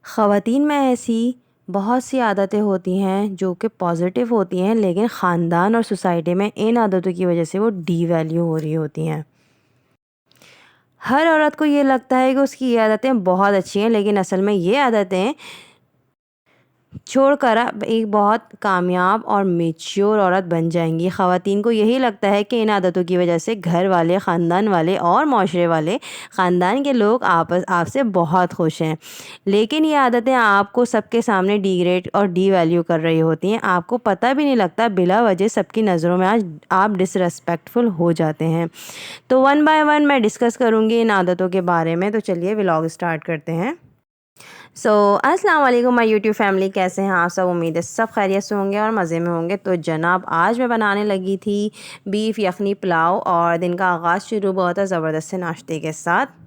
خواتین میں ایسی بہت سی عادتیں ہوتی ہیں جو کہ پازیٹیو ہوتی ہیں، لیکن خاندان اور سوسائٹی میں ان عادتوں کی وجہ سے وہ ڈی ویلیو ہو رہی ہوتی ہیں۔ ہر عورت کو یہ لگتا ہے کہ اس کی یہ عادتیں بہت اچھی ہیں، لیکن اصل میں یہ عادتیں چھوڑ کر اب ایک بہت کامیاب اور میچیور عورت بن جائیں گی۔ خواتین کو یہی لگتا ہے کہ ان عادتوں کی وجہ سے گھر والے، خاندان والے اور معاشرے والے، خاندان کے لوگ آپ سے بہت خوش ہیں، لیکن یہ عادتیں آپ کو سب کے سامنے ڈیگریڈ اور ڈی ویلیو کر رہی ہوتی ہیں۔ آپ کو پتہ بھی نہیں لگتا، بلا وجہ سب کی نظروں میں آج آپ ڈس ریسپیکٹفل ہو جاتے ہیں۔ تو ون بائی ون میں ڈسکس کروں گی ان عادتوں کے بارے میں، تو چلیے ولاگ اسٹارٹ کرتے ہیں۔ السلام علیکم مائی یوٹیوب فیملی، کیسے ہیں آپ سب؟ امید ہے سب خیریت سے ہوں گے اور مزے میں ہوں گے۔ تو جناب آج میں بنانے لگی تھی بیف یخنی پلاؤ، اور دن کا آغاز شروع ہوا تھا زبردست سے ناشتے کے ساتھ۔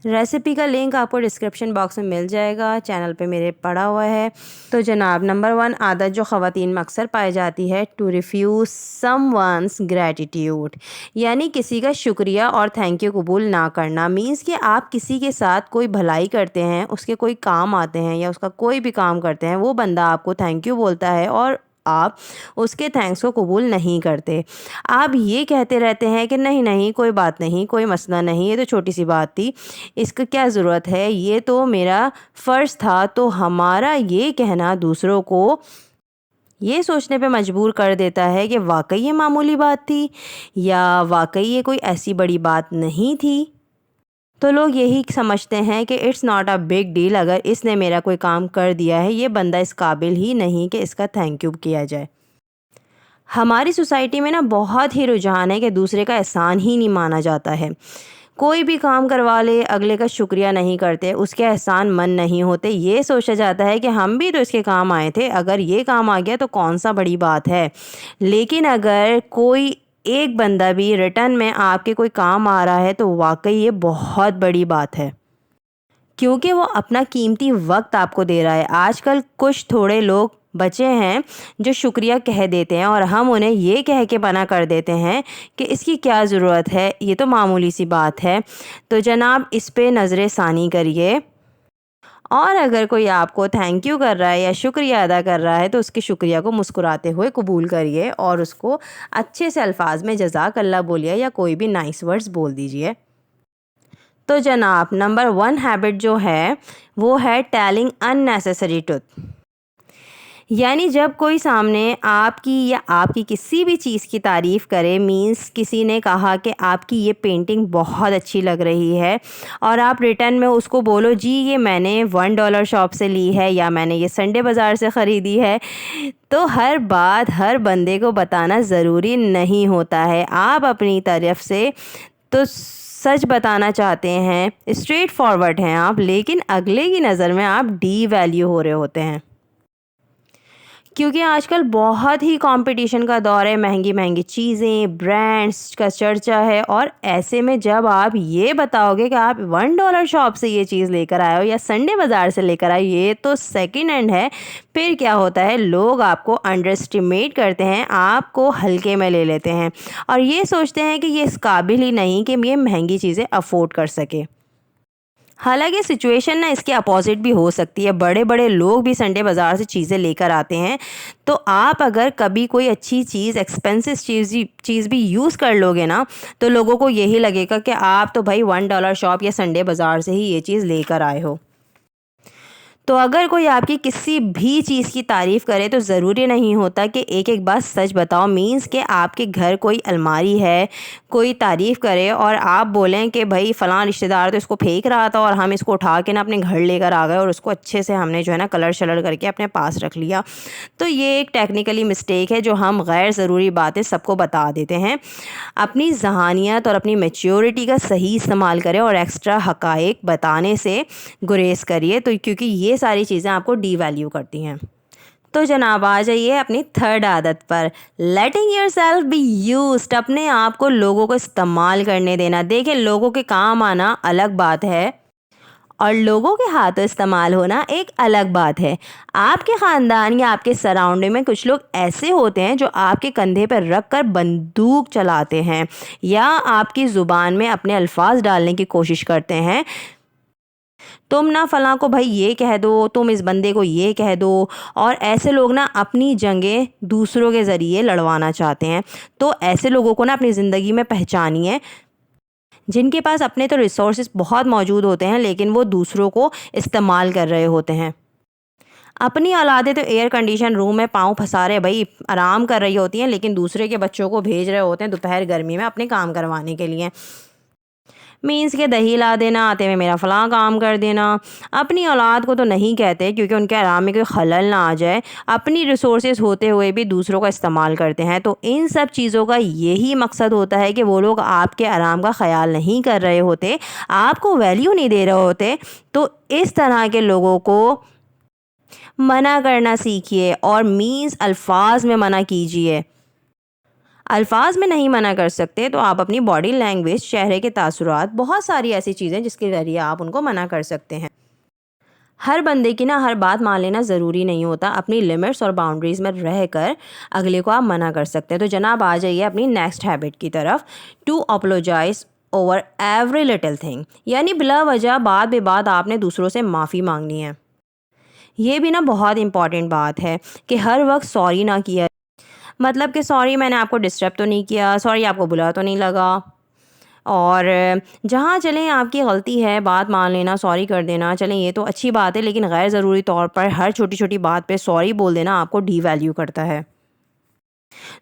ریسیپی کا لنک آپ کو ڈسکرپشن باکس میں مل جائے گا، چینل پہ میرے پڑا ہوا ہے۔ تو جناب نمبر 1 عادت جو خواتین میں اکثر پائی جاتی ہے، to refuse someone's gratitude, یعنی کسی کا شکریہ اور تھینک یو قبول نہ کرنا۔ مینس کہ آپ کسی کے ساتھ کوئی بھلائی کرتے ہیں، اس کے کوئی کام آتے ہیں یا اس کا کوئی بھی کام کرتے ہیں، وہ بندہ آپ کو تھینک یو بولتا ہے اور آپ اس کے تھینکس کو قبول نہیں کرتے۔ آپ یہ کہتے رہتے ہیں کہ نہیں نہیں کوئی بات نہیں، کوئی مسئلہ نہیں، یہ تو چھوٹی سی بات تھی، اس کا کیا ضرورت ہے، یہ تو میرا فرض تھا۔ تو ہمارا یہ کہنا دوسروں کو یہ سوچنے پہ مجبور کر دیتا ہے کہ واقعی یہ معمولی بات تھی یا واقعی یہ کوئی ایسی بڑی بات نہیں تھی۔ تو لوگ یہی سمجھتے ہیں کہ it's not a big deal, اگر اس نے میرا کوئی کام کر دیا ہے، یہ بندہ اس قابل ہی نہیں کہ اس کا تھینک یو کیا جائے۔ ہماری سوسائٹی میں نا بہت ہی رجحان ہے کہ دوسرے کا احسان ہی نہیں مانا جاتا ہے۔ کوئی بھی کام کروا لے، اگلے کا شکریہ نہیں کرتے، اس کے احسان من نہیں ہوتے۔ یہ سوچا جاتا ہے کہ ہم بھی تو اس کے کام آئے تھے، اگر یہ کام آ گیا تو کون سا بڑی بات ہے۔ لیکن اگر کوئی ایک بندہ بھی ریٹرن میں آپ کے کوئی کام آ رہا ہے تو واقعی یہ بہت بڑی بات ہے، کیونکہ وہ اپنا قیمتی وقت آپ کو دے رہا ہے۔ آج کل کچھ تھوڑے لوگ بچے ہیں جو شکریہ کہہ دیتے ہیں اور ہم انہیں یہ کہہ کے منع کر دیتے ہیں کہ اس کی کیا ضرورت ہے، یہ تو معمولی سی بات ہے۔ تو جناب اس پہ نظر ثانی کریے، اور اگر کوئی آپ کو تھینک یو کر رہا ہے یا شکریہ ادا کر رہا ہے تو اس کے شکریہ کو مسکراتے ہوئے قبول کریے اور اس کو اچھے سے الفاظ میں جزاک اللہ بولیے یا کوئی بھی نائس ورڈز بول دیجیے۔ تو جناب نمبر 1 ہیبٹ جو ہے وہ ہے ٹیلنگ اننیسیسری ٹروتھ، یعنی جب کوئی سامنے آپ کی یا آپ کی کسی بھی چیز کی تعریف کرے، مینس کسی نے کہا کہ آپ کی یہ پینٹنگ بہت اچھی لگ رہی ہے اور آپ ریٹرن میں اس کو بولو جی یہ میں نے $1 شاپ سے لی ہے یا میں نے یہ سنڈے بازار سے خریدی ہے، تو ہر بات ہر بندے کو بتانا ضروری نہیں ہوتا ہے۔ آپ اپنی طرف سے تو سچ بتانا چاہتے ہیں، اسٹریٹ فارورڈ ہیں آپ، لیکن اگلے کی نظر میں آپ ڈی ویلیو ہو رہے ہوتے ہیں، کیونکہ آج کل بہت ہی کمپٹیشن کا دور ہے، مہنگی مہنگی چیزیں، برانڈس کا چرچا ہے، اور ایسے میں جب آپ یہ بتاؤ گے کہ آپ $1 شاپ سے یہ چیز لے کر آئے ہو یا سنڈے بازار سے لے کر آئے، یہ تو سیکنڈ ہینڈ ہے، پھر کیا ہوتا ہے، لوگ آپ کو انڈر اسٹیمیٹ کرتے ہیں، آپ کو ہلکے میں لے لیتے ہیں اور یہ سوچتے ہیں کہ یہ اس قابل ہی نہیں کہ یہ مہنگی چیزیں افورڈ کر سکے۔ حالانکہ سچویشن نا اس کے اپوزٹ بھی ہو سکتی ہے، بڑے بڑے لوگ بھی سنڈے بازار سے چیزیں لے کر آتے ہیں، تو آپ اگر کبھی کوئی اچھی چیز، ایکسپینسو چیز بھی یوز کر لو گے نا، تو لوگوں کو یہی لگے گا کہ آپ تو بھائی $1 شاپ یا سنڈے بازار سے ہی یہ چیز لے کر آئے ہو۔ تو اگر کوئی آپ کی کسی بھی چیز کی تعریف کرے تو ضروری نہیں ہوتا کہ ایک ایک بات سچ بتاؤ، مینس کہ آپ کے گھر کوئی الماری ہے، کوئی تعریف کرے اور آپ بولیں کہ بھائی فلاں رشتہ دار تو اس کو پھینک رہا تھا اور ہم اس کو اٹھا کے نا اپنے گھر لے کر آ گئے اور اس کو اچھے سے ہم نے جو ہے نا کلر شلر کر کے اپنے پاس رکھ لیا، تو یہ ایک ٹیکنیکلی مسٹیک ہے جو ہم غیر ضروری باتیں سب کو بتا دیتے ہیں۔ اپنی ذہانیت اور اپنی میچیورٹی کا صحیح استعمال کریں اور ایکسٹرا حقائق بتانے سے گریز کریے، تو کیونکہ یہ ساری چیزیں آپ کو ڈی ویلیو کرتی ہیں۔ تو جناب آ جائیے اپنی 3rd عادت پر، letting yourself be used, اپنے آپ کو لوگوں کو استعمال کرنے دینا۔ دیکھیں لوگوں کے کام آنا الگ بات ہے اور لوگوں کے ہاتھوں استعمال ہونا ایک الگ بات ہے۔ آپ کے خاندان یا آپ کے سراؤنڈنگ میں کچھ لوگ ایسے ہوتے ہیں جو آپ کے کندھے پر رکھ کر بندوق چلاتے ہیں یا آپ کی زبان میں اپنے الفاظ ڈالنے کی کوشش کرتے ہیں، تم نہ فلاں کو بھائی یہ کہہ دو، تم اس بندے کو یہ کہہ دو، اور ایسے لوگ نا اپنی جنگیں دوسروں کے ذریعے لڑوانا چاہتے ہیں۔ تو ایسے لوگوں کو نا اپنی زندگی میں پہچانیے، جن کے پاس اپنے تو ریسورسز بہت موجود ہوتے ہیں لیکن وہ دوسروں کو استعمال کر رہے ہوتے ہیں۔ اپنی اولادیں تو ایئر کنڈیشن روم میں پاؤں پھنسا رہے بھائی آرام کر رہی ہوتی ہیں، لیکن دوسرے کے بچوں کو بھیج رہے ہوتے ہیں دوپہر گرمی میں اپنے کام کروانے کے لیے، مینس کے دہی لا دینا، آتے میں میرا فلاں کام کر دینا۔ اپنی اولاد کو تو نہیں کہتے کیونکہ ان کے آرام میں کوئی خلل نہ آ جائے، اپنی ریسورسز ہوتے ہوئے بھی دوسروں کا استعمال کرتے ہیں۔ تو ان سب چیزوں کا یہی مقصد ہوتا ہے کہ وہ لوگ آپ کے آرام کا خیال نہیں کر رہے ہوتے، آپ کو ویلیو نہیں دے رہے ہوتے۔ تو اس طرح کے لوگوں کو منع کرنا سیکھیے، اور مینس الفاظ میں منع کیجیے۔ الفاظ میں نہیں منع کر سکتے تو آپ اپنی باڈی لینگویج، چہرے کے تاثرات، بہت ساری ایسی چیزیں جس کے ذریعے آپ ان کو منع کر سکتے ہیں۔ ہر بندے کی نا ہر بات مان لینا ضروری نہیں ہوتا، اپنی لمٹس اور باؤنڈریز میں رہ کر اگلے کو آپ منع کر سکتے ہیں۔ تو جناب آ جائیے اپنی نیکسٹ ہیبٹ کی طرف، to apologize over every little thing, یعنی بلا وجہ بات بے بات آپ نے دوسروں سے معافی مانگنی ہے۔ یہ بھی نا بہت امپورٹنٹ بات ہے کہ ہر وقت سوری نہ کیا، مطلب کہ سوری میں نے آپ کو ڈسٹرب تو نہیں کیا، سوری آپ کو برا تو نہیں لگا، اور جہاں چلیں آپ کی غلطی ہے بات مان لینا، سوری کر دینا، چلیں یہ تو اچھی بات ہے، لیکن غیر ضروری طور پر ہر چھوٹی چھوٹی بات پہ سوری بول دینا آپ کو ڈی ویلیو کرتا ہے۔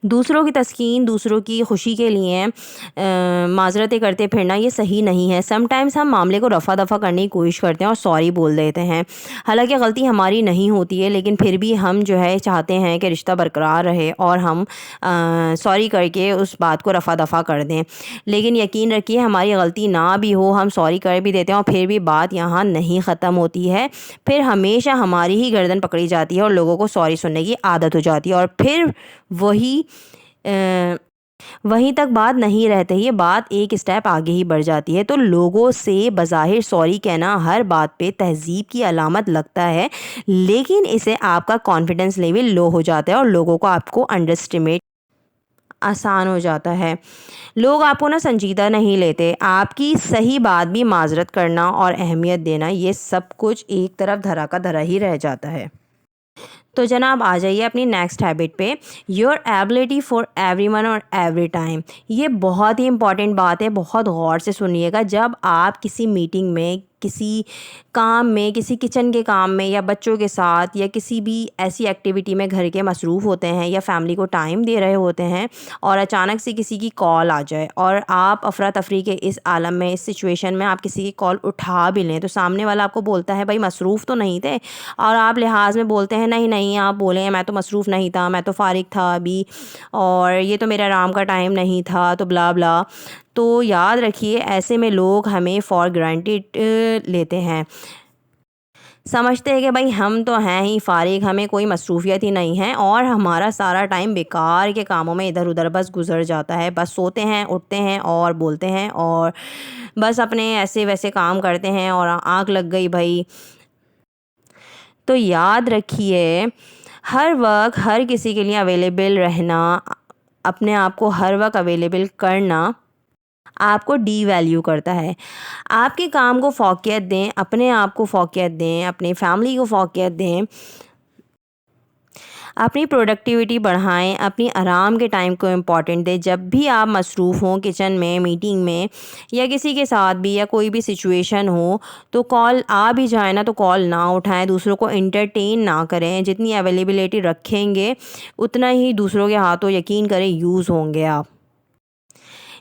دوسروں کی تسکین، دوسروں کی خوشی کے لیے معذرتیں کرتے پھرنا یہ صحیح نہیں ہے۔ سم ٹائمز ہم معاملے کو رفع دفع کرنے کی کوشش کرتے ہیں اور سوری بول دیتے ہیں، حالانکہ غلطی ہماری نہیں ہوتی ہے، لیکن پھر بھی ہم جو ہے چاہتے ہیں کہ رشتہ برقرار رہے اور ہم سوری کر کے اس بات کو رفع دفع کر دیں۔ لیکن یقین رکھیے ہماری غلطی نہ بھی ہو، ہم سوری کر بھی دیتے ہیں اور پھر بھی بات یہاں نہیں ختم ہوتی ہے، پھر ہمیشہ ہماری ہی گردن پکڑی جاتی ہے اور لوگوں کو سوری سننے کی عادت ہو جاتی ہے، اور پھر وہیں تک بات نہیں رہتے، یہ بات ایک اسٹیپ آگے ہی بڑھ جاتی ہے۔ تو لوگوں سے بظاہر سوری کہنا ہر بات پہ تہذیب کی علامت لگتا ہے، لیکن اسے آپ کا کانفیڈنس لیول لو ہو جاتا ہے اور لوگوں کو آپ کو انڈرسٹیمیٹ آسان ہو جاتا ہے، لوگ آپ کو نا سنجیدہ نہیں لیتے۔ آپ کی صحیح بات بھی معذرت کرنا اور اہمیت دینا، یہ سب کچھ ایک طرف دھرا کا دھرا ہی رہ جاتا ہے۔ تو جناب آ جائیے اپنی نیکسٹ ہیبٹ پہ، your ability for every one اور ایوری ٹائم۔ یہ بہت ہی امپورٹنٹ بات ہے، بہت غور سے سنیے گا۔ جب آپ کسی میٹنگ میں، کسی کام میں، کسی کچن کے کام میں، یا بچوں کے ساتھ، یا کسی بھی ایسی ایکٹیویٹی میں گھر کے مصروف ہوتے ہیں یا فیملی کو ٹائم دے رہے ہوتے ہیں، اور اچانک سے کسی کی کال آ جائے اور آپ افراتفری کے اس عالم میں، اس سچویشن میں آپ کسی کی کال اٹھا بھی لیں، تو سامنے والا آپ کو بولتا ہے بھائی مصروف تو نہیں تھے، اور آپ لحاظ میں بولتے ہیں نہیں نہیں آپ بولیں میں تو مصروف نہیں تھا، میں تو فارغ تھا ابھی، اور یہ تو میرے آرام کا ٹائم نہیں تھا، تو بلا بلا۔ تو یاد رکھیے ایسے میں لوگ ہمیں فار گرانٹیڈ لیتے ہیں، سمجھتے ہیں کہ بھائی ہم تو ہیں ہی فارغ، ہمیں کوئی مصروفیت ہی نہیں ہے، اور ہمارا سارا ٹائم بیکار کے کاموں میں ادھر ادھر بس گزر جاتا ہے، بس سوتے ہیں، اٹھتے ہیں اور بولتے ہیں، اور بس اپنے ایسے ویسے کام کرتے ہیں، اور آنکھ لگ گئی بھائی۔ تو یاد رکھیے ہر وقت ہر کسی کے لیے اویلیبل رہنا، اپنے آپ کو ہر وقت اویلیبل کرنا آپ کو ڈی ویلیو کرتا ہے۔ آپ کے کام کو فوقیت دیں، اپنے آپ کو فوقیت دیں، اپنی فیملی کو فوقیت دیں، اپنی پروڈکٹیوٹی بڑھائیں، اپنی آرام کے ٹائم کو امپورٹنٹ دیں۔ جب بھی آپ مصروف ہوں، کچن میں، میٹنگ میں، یا کسی کے ساتھ بھی، یا کوئی بھی سچویشن ہو، تو کال آ بھی جائے نا تو کال نہ اٹھائیں، دوسروں کو انٹرٹین نہ کریں۔ جتنی اویلیبلٹی رکھیں گے اتنا ہی دوسروں کے ہاتھوں یقین کریں یوز ہوں گے آپ۔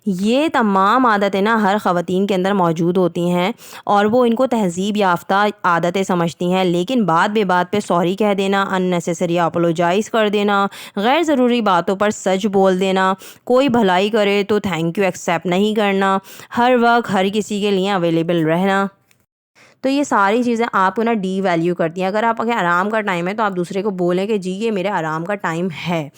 یہ تمام عادتیں نا ہر خواتین کے اندر موجود ہوتی ہیں، اور وہ ان کو تہذیب یافتہ عادتیں سمجھتی ہیں، لیکن بات بے بات پہ سوری کہہ دینا، اننیسیسری اپولوجائز کر دینا، غیر ضروری باتوں پر سچ بول دینا، کوئی بھلائی کرے تو تھینک یو ایکسیپٹ نہیں کرنا، ہر وقت ہر کسی کے لیے اویلیبل رہنا، تو یہ ساری چیزیں آپ کو نا ڈی ویلیو کرتی ہیں۔ اگر آپ کے آرام کا ٹائم ہے تو آپ دوسرے کو بولیں کہ جی یہ میرے آرام کا ٹائم ہے۔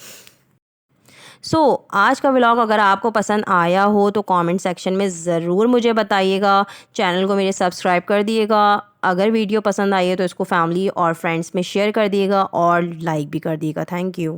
آج کا ولاگ اگر آپ کو پسند آیا ہو تو کامنٹ سیکشن میں ضرور مجھے بتائیے گا، چینل کو میرے سبسکرائب کر دیے گا، اگر ویڈیو پسند آئی ہے تو اس کو فیملی اور فرینڈس میں شیئر کر دیے گا، اور لائک بھی کر دیے گا۔ Thank you.